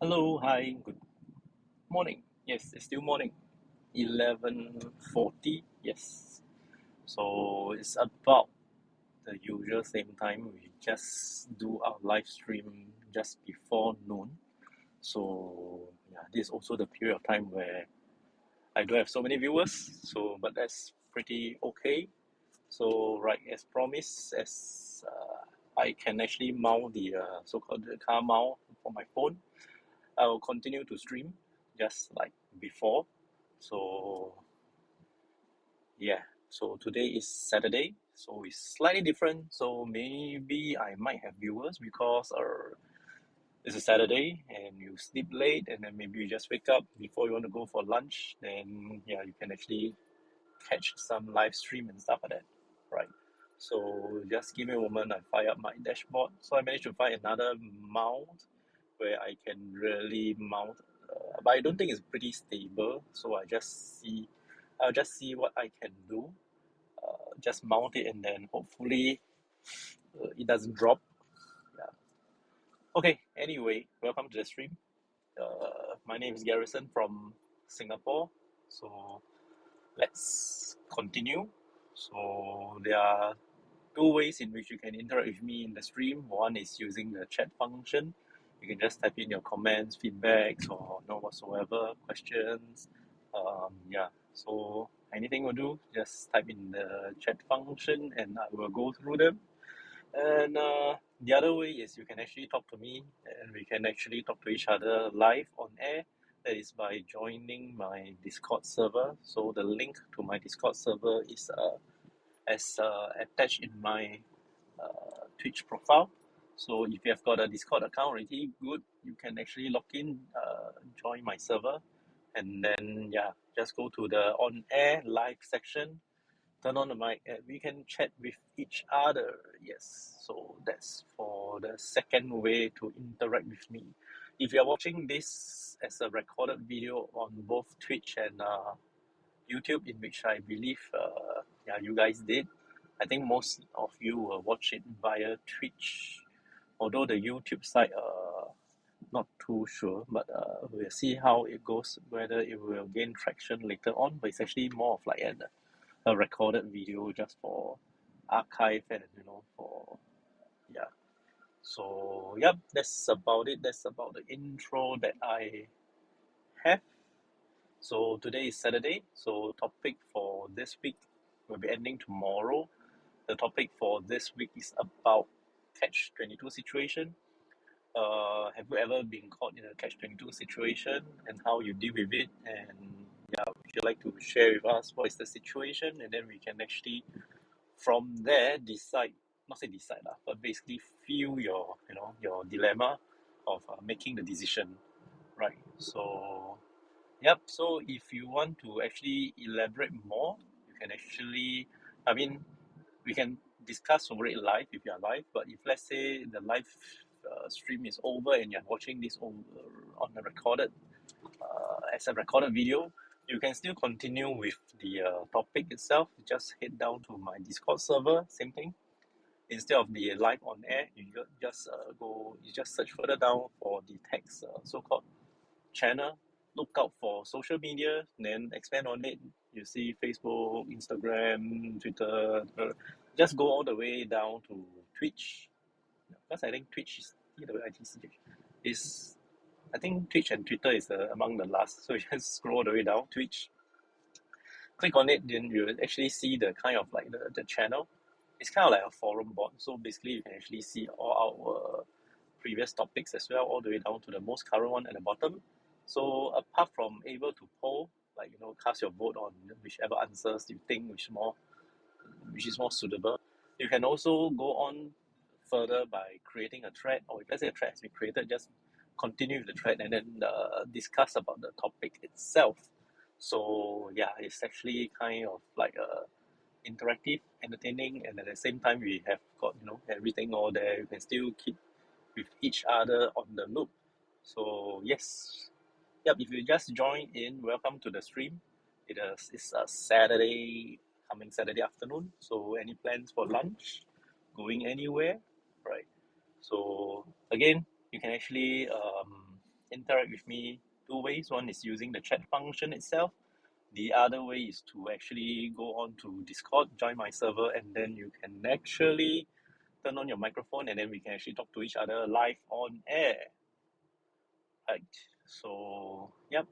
Hello, hi, good morning. Yes, it's still morning. 11:40. Yes. So it's about the usual same time. We just do our live stream just before noon. So yeah, this is also the period of time where I don't have so many viewers. So but that's pretty okay. So right as promised, as I can actually mount the so-called the car mount for my phone. I will continue to stream just like before. So yeah, so today is Saturday, so it's slightly different. So maybe I might have viewers because it's a Saturday and you sleep late and then maybe you just wake up before you want to go for lunch. Then yeah, you can actually catch some live stream and stuff like that, right? So just give me a moment. I fire up my dashboard. So I managed to find another mount where I can really mount, but I don't think it's pretty stable. So I'll just see what I can do. Just mount it and then hopefully it doesn't drop. Yeah. Okay. Anyway, welcome to the stream. My name is Garrison from Singapore. So let's continue. So there are two ways in which you can interact with me in the stream. One is using the chat function. You can just type in your comments, feedbacks, or no whatsoever questions. Yeah, so anything will do. Just type in the chat function, and I will go through them. And the other way is you can actually talk to me, and we can actually talk to each other live on air. That is by joining my Discord server. So the link to my Discord server is as attached in my Twitch profile. So if you have got a Discord account already, good. You can actually log in, join my server, and then yeah, just go to the on air live section, turn on the mic, and we can chat with each other. Yes, so that's for the second way to interact with me. If you're watching this as a recorded video on both Twitch and YouTube, in which I believe yeah, you guys did. I think most of you will watch it via Twitch, although the YouTube side, not too sure, but we'll see how it goes, whether it will gain traction later on. But it's actually more of like a recorded video just for archive and for yeah. So yep, that's about it. That's about the intro that I have. So today is Saturday. So topic for this week will be ending tomorrow. The topic for this week is about catch 22 situation. Have you ever been caught in a catch 22 situation and how you deal with it? And yeah, would you like to share with us what is the situation, and then we can actually from there decide, not say decide lah, but basically feel your your dilemma of making the decision, right? So yep. So if you want to actually elaborate more, you can actually, I mean, we can discuss over it live if you are live. But if let's say the live stream is over and you're watching this on a recorded as a recorded video, you can still continue with the topic itself. Just head down to my Discord server. Same thing. Instead of the live on air, you just search further down for the text so-called channel. Look out for social media, then expand on it. You see Facebook, Instagram, Twitter. Just go all the way down to Twitch. Because I think Twitch is TWITCH. Is I think Twitch and Twitter is among the last. So you just scroll all the way down Twitch. Click on it, then you actually see the kind of like the channel. It's kind of like a forum board. So basically, you can actually see all our previous topics as well, all the way down to the most current one at the bottom. So apart from able to poll, like cast your vote on whichever answers you think which is more suitable, you can also go on further by creating a thread, or if let's say a thread has been created, just continue with the thread and then discuss about the topic itself. So yeah, it's actually kind of like interactive, entertaining, and at the same time we have got everything all there. You can still keep with each other on the loop. So yes, yep. If you just join in, welcome to the stream. It's a Saturday, coming Saturday afternoon. So any plans for lunch? Going anywhere? Right. So again, you can actually interact with me two ways. One is using the chat function itself. The other way is to actually go on to Discord, join my server, and then you can actually turn on your microphone and then we can actually talk to each other live on air. Right. So, yep.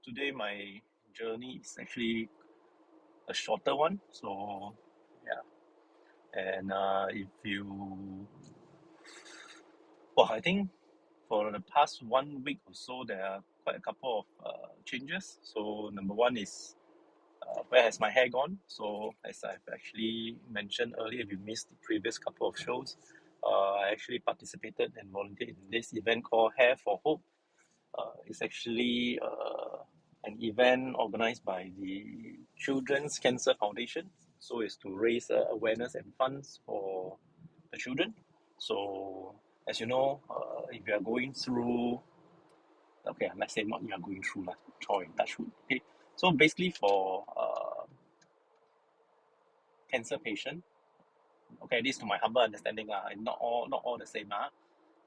Today my journey is actually a shorter one. So, yeah. And if you, well, I think for the past 1 week or so, there are quite a couple of changes. So, number one is where has my hair gone? So, as I've actually mentioned earlier, if you missed the previous couple of shows, I actually participated and volunteered in this event called Hair for Hope. It's actually an event organized by the Children's Cancer Foundation. So, it's to raise awareness and funds for the children. So, as you know, if you are going through, okay, let's say not you are going through, Troy, touch wood. Okay, so basically for cancer patient, okay, this to my humble understanding, not all the same.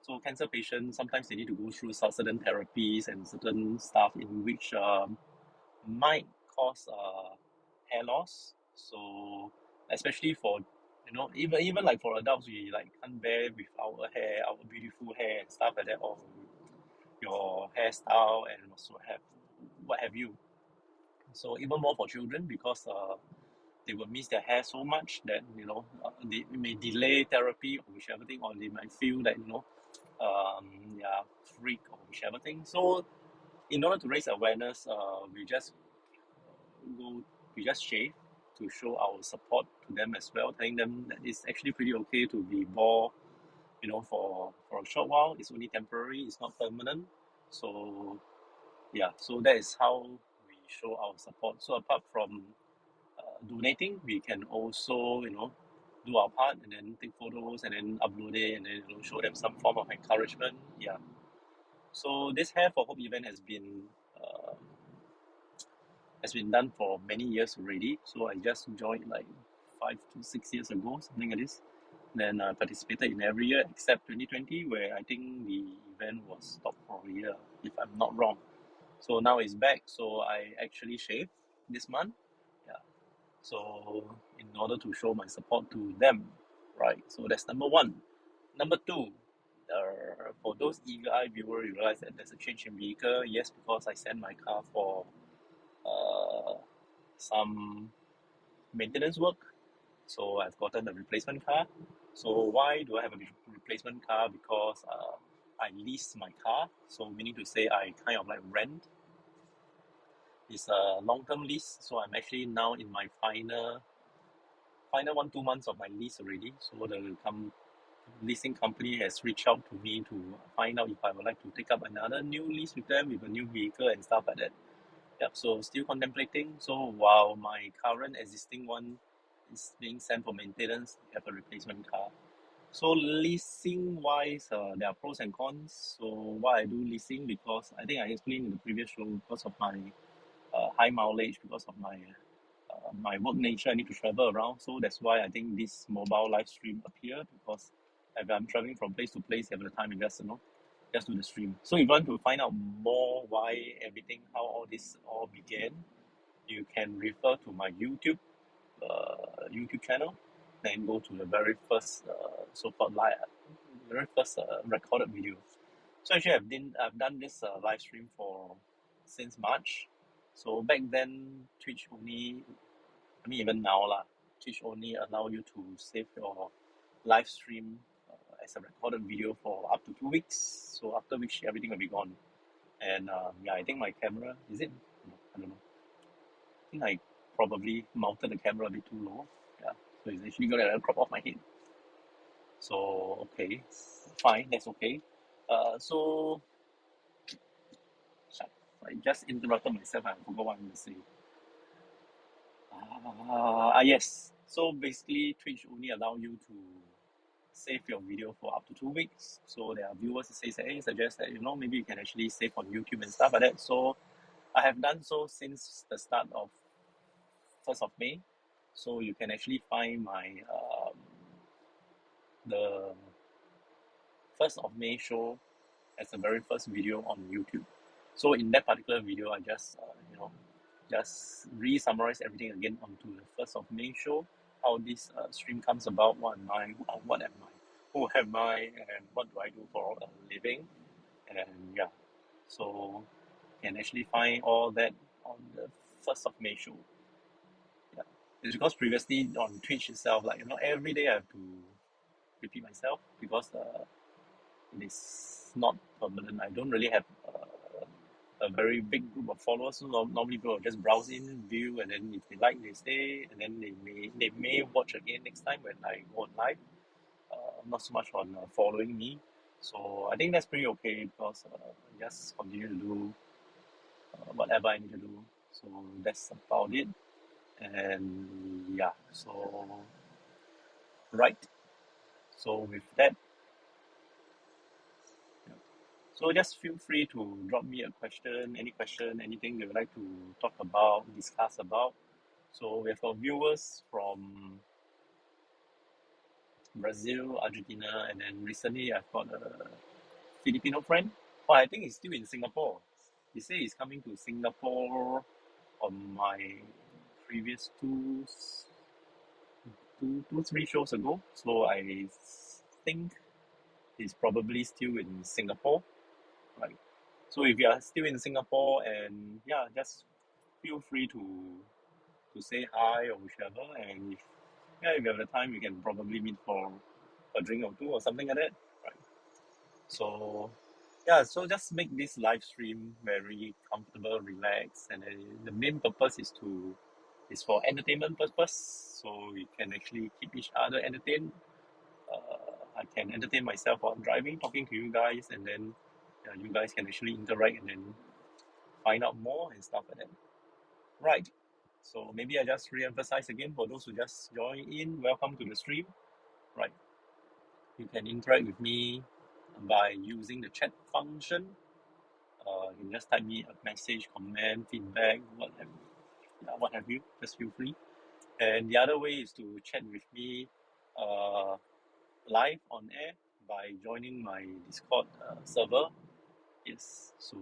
So cancer patients, sometimes they need to go through certain therapies and certain stuff in which might cause hair loss. So especially for, even like for adults, we like can't bear with our hair, our beautiful hair and stuff like that, or your hairstyle and also have what have you. So even more for children, because they will miss their hair so much that they may delay therapy or whichever thing, or they might feel that they are freak or whichever thing. So in order to raise awareness, go we just shave to show our support to them as well, telling them that it's actually pretty okay to be bald, for a short while. It's only temporary, it's not permanent. So yeah, so that is how we show our support. So apart from donating, we can also do our part and then take photos and then upload it and then show them some form of encouragement. Yeah. So this Hair for Hope event uh, has been done for many years already. So I just joined like 5 to 6 years ago, something like this. Then I participated in every year except 2020, where I think the event was stopped for a year, if I'm not wrong. So now it's back. So I actually shaved this month. Yeah. So in order to show my support to them, right? So that's number one. Number two, for those eagle-eyed viewers, you realize that there's a change in vehicle. Yes, because I sent my car for uh, some maintenance work. So I've gotten a replacement car. So why do I have a replacement car? Because I lease my car. So meaning to say I kind of like rent. It's a long-term lease. So I'm actually now in my final 1 2 months of my lease already. So the leasing company has reached out to me to find out if I would like to take up another new lease with them with a new vehicle and stuff like that. Yep, so still contemplating. So while my current existing one is being sent for maintenance, I have a replacement car. So leasing wise, there are pros and cons. So why I do leasing, because I think I explained in the previous show, because of my high mileage, because of my work nature, I need to travel around. So that's why I think this mobile live stream appear, because if I'm traveling from place to place, you have the time and just do the stream. So if you want to find out more why everything, how all this all began, you can refer to my YouTube channel, then go to the very first so-called very first recorded video. So actually I've done this live stream for since March. So back then Twitch only, I mean even now lah, Twitch only allow you to save your live stream as a recorded video for up to 2 weeks. So after which everything will be gone. And yeah, I think my camera, is it? No, I don't know. I think I probably mounted the camera a bit too low. Yeah, so it's actually got a crop off my head. So okay, fine, that's okay. So I just interrupted myself. I forgot what I'm going to say. Yes. So basically, Twitch only allow you to save your video for up to 2 weeks. So there are viewers who say, hey, suggest that maybe you can actually save on YouTube and stuff like that. So I have done so since the start of 1st of May. So you can actually find my the 1st of May show as the very first video on YouTube. So in that particular video, I just just re-summarize everything again onto the 1st of May show, how this stream comes about, what am I, who am I, and what do I do for a living, and yeah, so you can actually find all that on the 1st of May show. Yeah, it's because previously on Twitch itself, like every day I have to repeat myself because it is not permanent. I don't really have a very big group of followers. So normally people will just browse in, view, and then if they like, they stay, and then they may watch again next time when I go on live. Not so much on following me. So I think that's pretty okay because I just continue to do whatever I need to do. So that's about it. And yeah, so right. So with that, yeah. So just feel free to drop me a question, any question, anything you would like to talk about, discuss about. So we have got viewers from Brazil, Argentina, and then recently I've got a Filipino friend. Oh, I think he's still in Singapore. He said he's coming to Singapore on my previous three shows ago. So I think he's probably still in Singapore, right? So if you are still in Singapore, and yeah, just feel free to say hi or whichever. And if you have the time, you can probably meet for a drink or two or something like that, right? So yeah, so just make this live stream very comfortable, relaxed, and then the main purpose is for entertainment purpose. So we can actually keep each other entertained. I can entertain myself while driving, talking to you guys, and then you guys can actually interact and then find out more and stuff like that. Right. So maybe I just re-emphasize again for those who just join in. Welcome to the stream. Right. You can interact with me by using the chat function. You can just type me a message, comment, feedback, what have you. Just feel free. And the other way is to chat with me live on air by joining my Discord server. Yes. So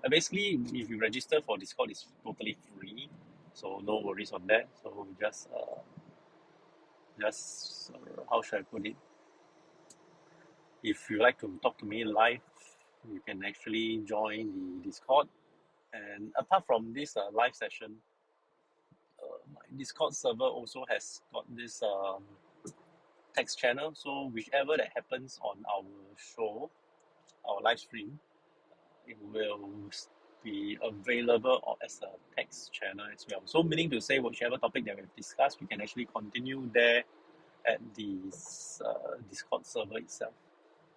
basically, if you register for Discord, it's totally free. So no worries on that. So just how should I put it? If you like to talk to me live, you can actually join the Discord. And apart from this live session, my Discord server also has got this text channel. So whichever that happens on our show, our live stream, it will be available as a text channel as well. So meaning to say, whichever topic that we've discussed, we can actually continue there at the Discord server itself.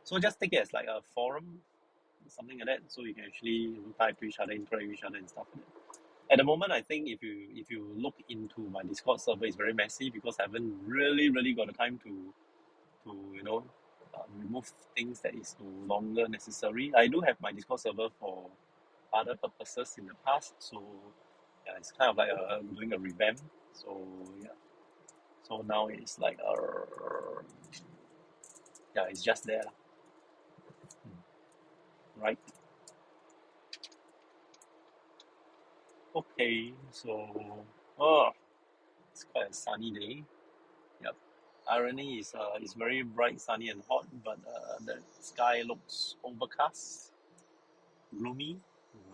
So just take it as like a forum, something like that. So you can actually type to each other, interact with each other and stuff like that. At the moment, I think if you look into my Discord server, it's very messy because I haven't really got the time to remove things that is no longer necessary. I do have my Discord server for other purposes in the past, so yeah, it's kind of like doing a revamp. So yeah, so now it's like yeah, it's just there, right? Okay, so oh, it's quite a sunny day. Yep. Irony is it's very bright, sunny and hot, but the sky looks overcast, gloomy,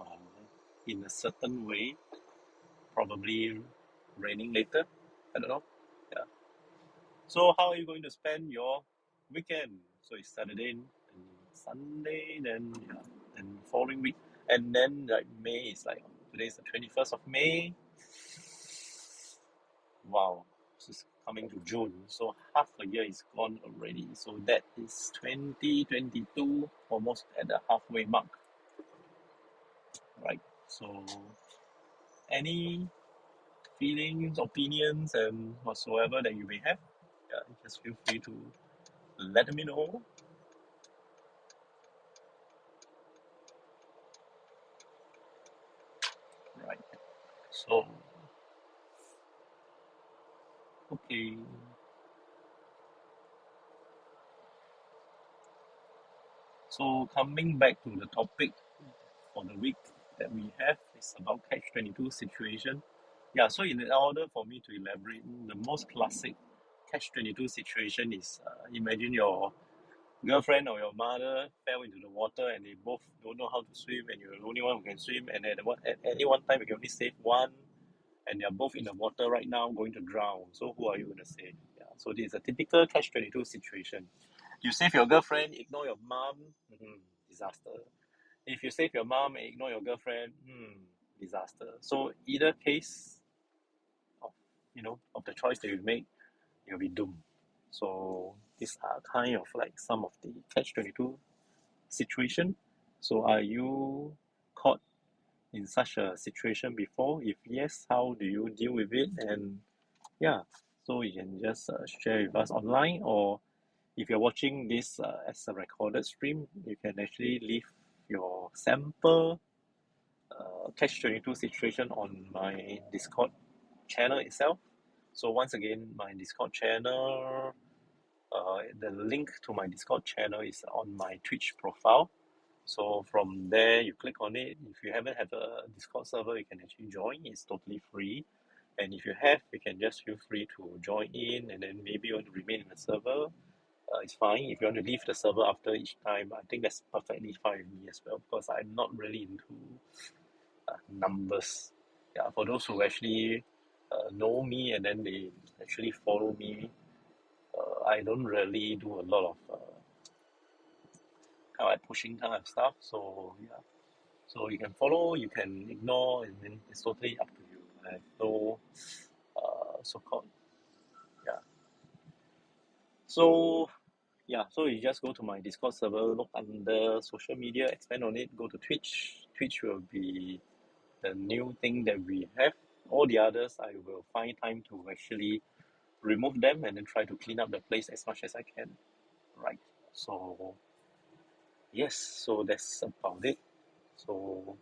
uh, in a certain way. Probably raining later. I don't know. Yeah. So how are you going to spend your weekend? So it's Saturday and Sunday, then yeah, and following week, and then like May is like today's the 21st of May. Wow, this is coming to June. So half a year is gone already. So that is 2022, almost at the halfway mark. Right. So any feelings, opinions, and whatsoever that you may have, yeah, just feel free to let me know. Right. So, okay. So coming back to the topic for the week that we have is about Catch-22 situation. Yeah, so in order for me to elaborate, the most classic Catch-22 situation is imagine your girlfriend or your mother fell into the water and they both don't know how to swim and you're the only one who can swim and at any one time you can only save one and they're both in the water right now going to drown. So who are you going to save? Yeah, so this is a typical Catch-22 situation. You save your girlfriend, ignore your mom, disaster. If you save your mom and ignore your girlfriend, disaster. So either case of of the choice that you make, you'll be doomed. So these are kind of like some of the Catch-22 situation. So are you caught in such a situation before? If yes, how do you deal with it? And yeah, so you can just share with us online, or if you're watching this as a recorded stream, you can actually leave your sample Catch-22 situation on my Discord channel itself. So once again, my Discord channel, the link to my Discord channel is on my Twitch profile. So from there, you click on it. If you haven't have a Discord server, you can actually join. It's totally free. And if you have, you can just feel free to join in, and then maybe you want to remain in the server. It's fine. If you want to leave the server after each time, I think that's perfectly fine with me as well, because I'm not really into numbers. Yeah, for those who actually know me and then they actually follow me, I don't really do a lot of kind of like pushing kind of stuff. So yeah, so you can follow, you can ignore, and then it's totally up to you. I have no so-called, yeah. So yeah, so you just go to my Discord server, look under social media, expand on it, go to Twitch. Twitch will be the new thing that we have. All the others, I will find time to actually remove them and then try to clean up the place as much as I can. Right. So yes, so that's about it. So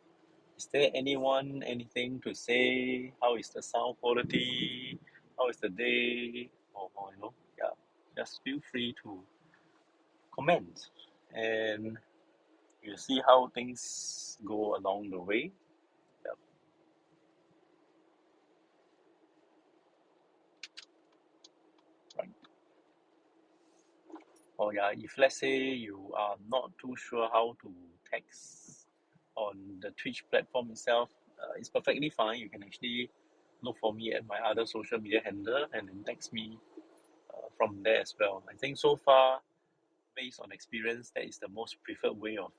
is there anything to say? How is the sound quality? How is the day? Or yeah, just feel free to comment and you see how things go along the way. Yeah, right. Or yeah, if let's say you are not too sure how to text on the Twitch platform itself, it's perfectly fine. You can actually look for me at my other social media handle and then text me from there as well. I think so far, based on experience, that is the most preferred way of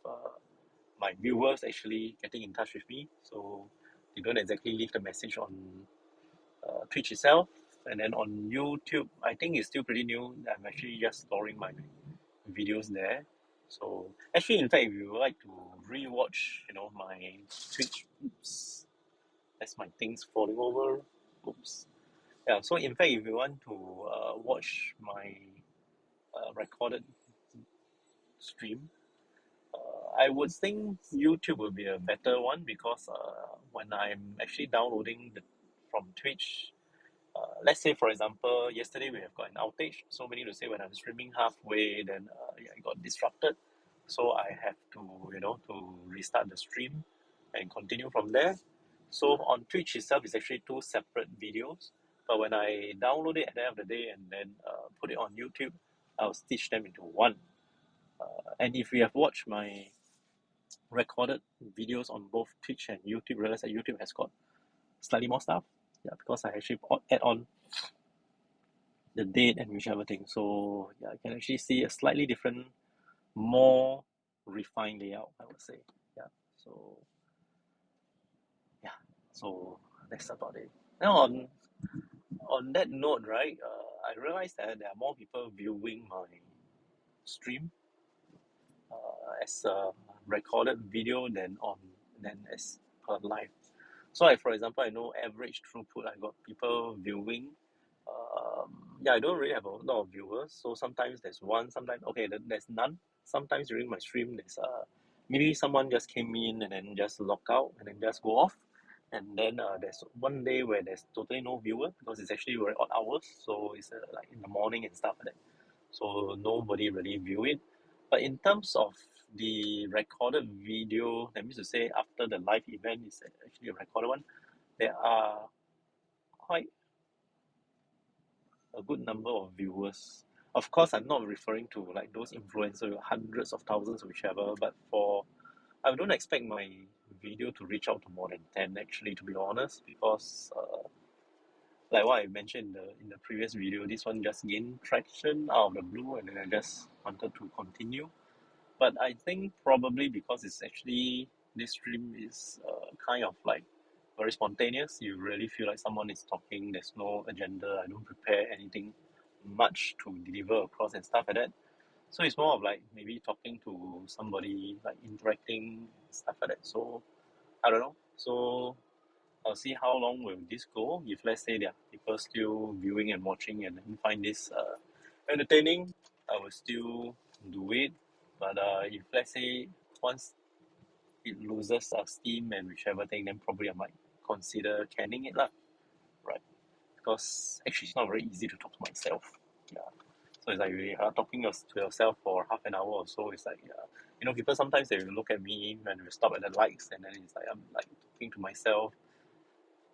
my viewers actually getting in touch with me. So they don't exactly leave the message on Twitch itself. And then on YouTube, I think it's still pretty new. I'm actually just storing my videos there. So actually, in fact, if you would like to rewatch, my Twitch, oops, that's my things falling over. Oops. Yeah. So in fact, if you want to watch my recorded stream, I would think YouTube would be a better one because when I'm actually downloading from Twitch, let's say for example, yesterday we have got an outage. So meaning to say when I'm streaming halfway, then it got disrupted. So I have to to restart the stream and continue from there. So on Twitch itself, it's actually two separate videos. But when I download it at the end of the day and then put it on YouTube, I'll stitch them into one. And if you have watched my recorded videos on both Twitch and YouTube, realize that YouTube has got slightly more stuff. Yeah, because I actually add on the date and whichever thing. So yeah, I can actually see a slightly different, more refined layout, I would say. Yeah. So yeah. So that's about it. Now on that note, right, I realized that there are more people viewing my stream as a recorded video than as per live. So like for example, I know average throughput, I got people viewing. Yeah, I don't really have a lot of viewers. So sometimes there's one, sometimes okay, there's none. Sometimes during my stream, there's maybe someone just came in and then just log out and then just go off. And then there's one day where there's totally no viewer because it's actually very odd hours. So it's like in the morning and stuff like that. So nobody really view it. But in terms of the recorded video, that means to say after the live event is actually a recorded one, there are quite a good number of viewers. Of course, I'm not referring to like those influencers with hundreds of thousands or whichever, but I don't expect my video to reach out to more than 10 actually, to be honest, because like what I mentioned in the previous video, this one just gained traction out of the blue and then I just wanted to continue. But I think probably because it's actually, this stream is kind of like very spontaneous. You really feel like someone is talking, there's no agenda, I don't prepare anything much to deliver across and stuff like that. So it's more of like maybe talking to somebody, like interacting, stuff like that. So I don't know. So I'll see how long will this go. If let's say there are people still viewing and watching and then find this entertaining, I will still do it. But if let's say once it loses steam and whichever thing, then probably I might consider canning it lah, right? Because actually it's not very easy to talk to myself. Yeah. So it's like really talking to yourself for half an hour or so. It's like people sometimes they will look at me when we stop at the lights and then it's like I'm like talking to myself.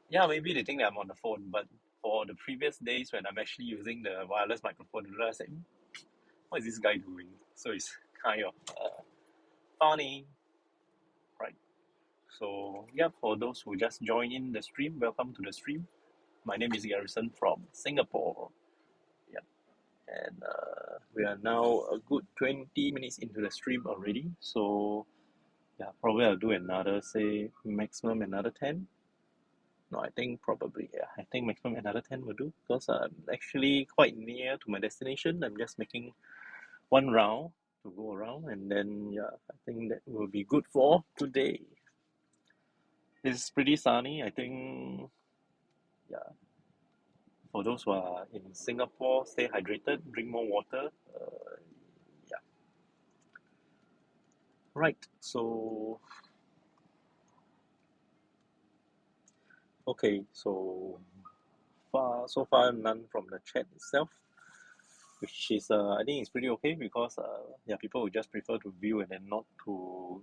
Yeah, maybe they think that I'm on the phone, but for the previous days when I'm actually using the wireless microphone, I say, what is this guy doing? So it's kind of funny, right? So yeah, for those who just joined in the stream, welcome to the stream. My name is Garrison from Singapore. Yeah, and we are now a good 20 minutes into the stream already. So yeah, probably I'll do another, say maximum another 10. No, I think probably, yeah. I think maximum another 10 will do because I'm actually quite near to my destination. I'm just making one round to go around and then, yeah, I think that will be good for today. It's pretty sunny. I think, yeah, for those who are in Singapore, stay hydrated, drink more water. Yeah, right. So, okay, so far none from the chat itself. Which is I think it's pretty okay because yeah, people would just prefer to view and then not to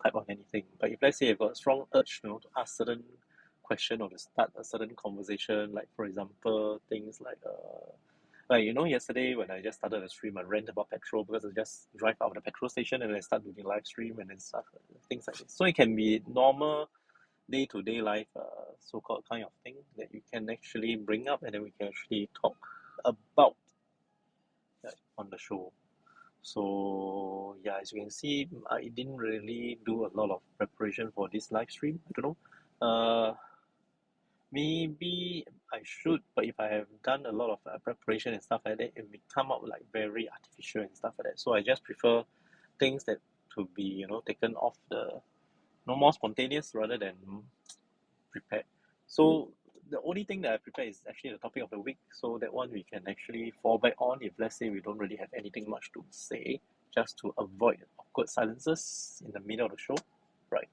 type on anything. But if let's say you've got a strong urge, to ask certain question or to start a certain conversation, like for example things like yesterday when I just started the stream, I rant about petrol because I just drive out of the petrol station and then start doing live stream and then stuff, things like this. So it can be normal day-to-day life so-called kind of thing that you can actually bring up and then we can actually talk about on the show. So yeah, as you can see, I didn't really do a lot of preparation for this live stream. I don't know. Maybe I should, but if I have done a lot of preparation and stuff like that, it may come out like very artificial and stuff like that. So I just prefer things that to be taken off the more spontaneous rather than prepared. So the only thing that I prepare is actually the topic of the week. So that one we can actually fall back on if let's say we don't really have anything much to say, just to avoid awkward silences in the middle of the show, right?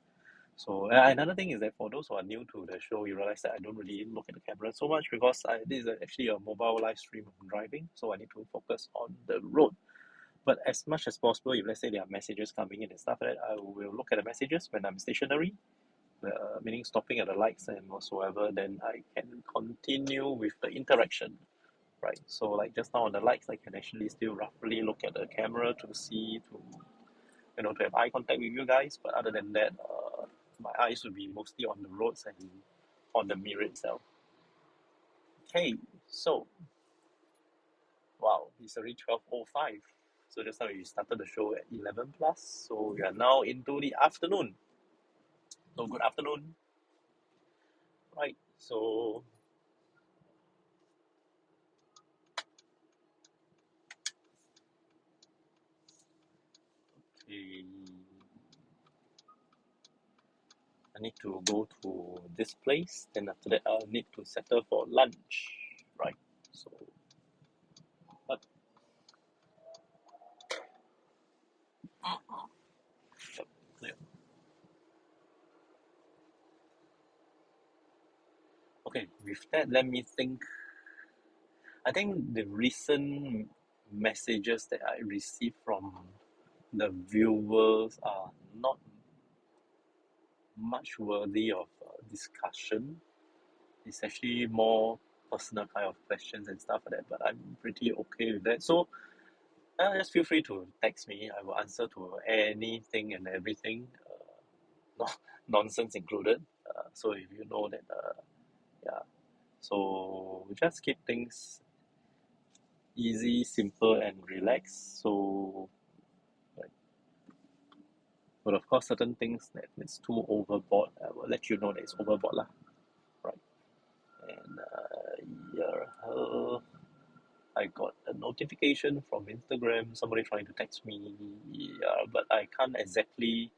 So another thing is that for those who are new to the show, you realize that I don't really look at the camera so much because this is actually a mobile live stream of driving, so I need to focus on the road. But as much as possible, if let's say there are messages coming in and stuff like that, I will look at the messages when I'm stationary, meaning stopping at the lights and whatsoever, then I can continue with the interaction, right? So like just now on the lights, I can actually still roughly look at the camera to see, to have eye contact with you guys. But other than that, my eyes will be mostly on the roads and on the mirror itself. Okay, so wow, it's already 12:05. So just now we started the show at 11 plus. So we are now into the afternoon. So good afternoon. Right. So okay, I need to go to this place. Then after that, I'll need to settle for lunch. Right. So, but yeah. Okay. With that, let me think. I think the recent messages that I received from the viewers are not much worthy of discussion. It's actually more personal kind of questions and stuff like that, but I'm pretty okay with that. So just feel free to text me. I will answer to anything and everything, no, nonsense included. So if you know that, yeah. So just keep things easy, simple, and relaxed. So, like, but of course, certain things that it's too overboard, I will let you know that it's overboard lah, right? And yeah, I got a notification from Instagram, somebody trying to text me, yeah, but I can't exactly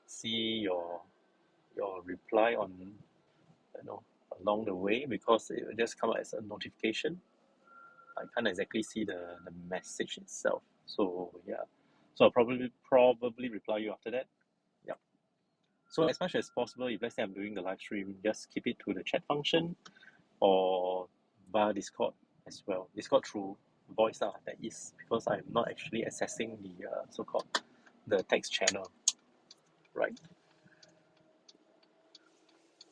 see your reply on, along the way because it will just come out as a notification. I can't exactly see the message itself. So yeah, so I'll probably reply you after that. Yeah. So as much as possible, if let's say I'm doing the live stream, just keep it to the chat function or via Discord as well. Discord through voice that is because I'm not actually accessing the so-called the text channel, right?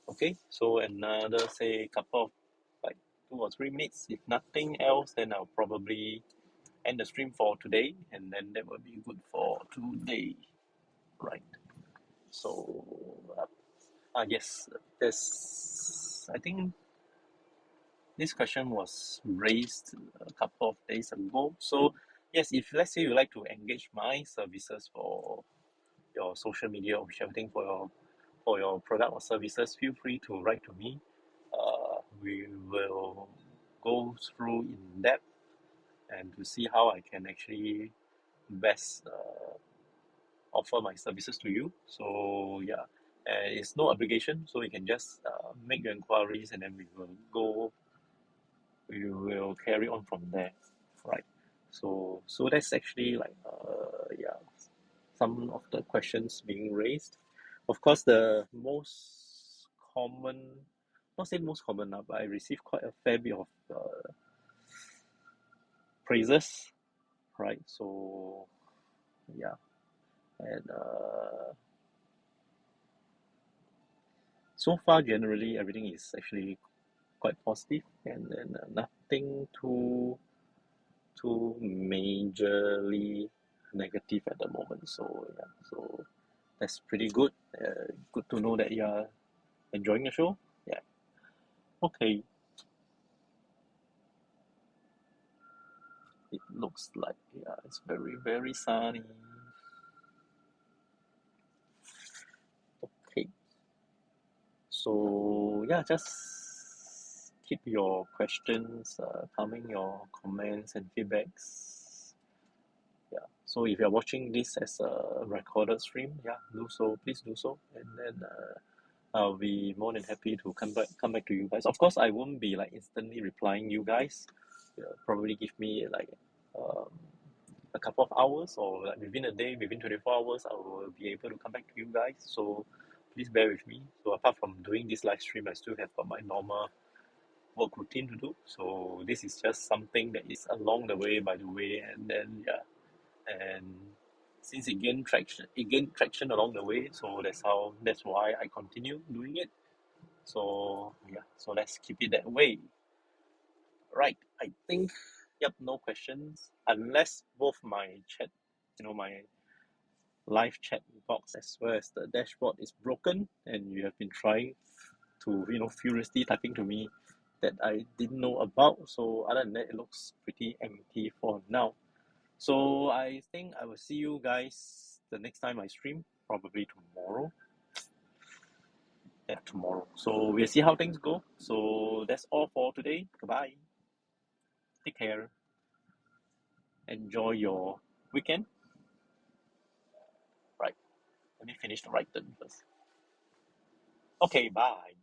Okay. So another say couple of like 2 or 3 minutes. If nothing else, then I'll probably end the stream for today, and then that will be good for today, right? So yes, there's I think this question was raised a couple of days ago. So yes, if let's say you like to engage my services for your social media or whichever thing for your product or services, feel free to write to me. We will go through in depth and to see how I can actually best offer my services to you. So yeah, and it's no obligation, so you can just make your inquiries and then we will carry on from there, right? So that's actually like yeah, some of the questions being raised. Of course, the most common, not say most common now, but I received quite a fair bit of praises, right? So yeah, and so far generally everything is actually quite positive and nothing too majorly negative at the moment. So yeah, so that's pretty good. Good to know that you're enjoying the show. Yeah. Okay. It looks like yeah, it's very sunny. Okay. So yeah, just keep your questions coming, your comments and feedbacks. Yeah. So if you're watching this as a recorded stream, yeah, do so. Please do so, and then I'll be more than happy to come back to you guys. Of course, I won't be like instantly replying you guys. Probably give me like um, a couple of hours or like within a day, within 24 hours, I will be able to come back to you guys. So please bear with me. So apart from doing this live stream, I still have got my normal work routine to do. So this is just something that is along the way, by the way, and then yeah, and since it gained traction along the way, so that's why I continue doing it. So yeah, so let's keep it that way. Right, I think yep, no questions unless both my chat, my live chat box as well as the dashboard is broken and you have been trying to furiously typing to me that I didn't know about. So other than that, it looks pretty empty for now. So I think I will see you guys the next time I stream, probably tomorrow. Yeah, tomorrow. So we'll see how things go. So that's all for today. Goodbye. Take care. Enjoy your weekend. Right. Let me finish the right turn first. Okay, bye.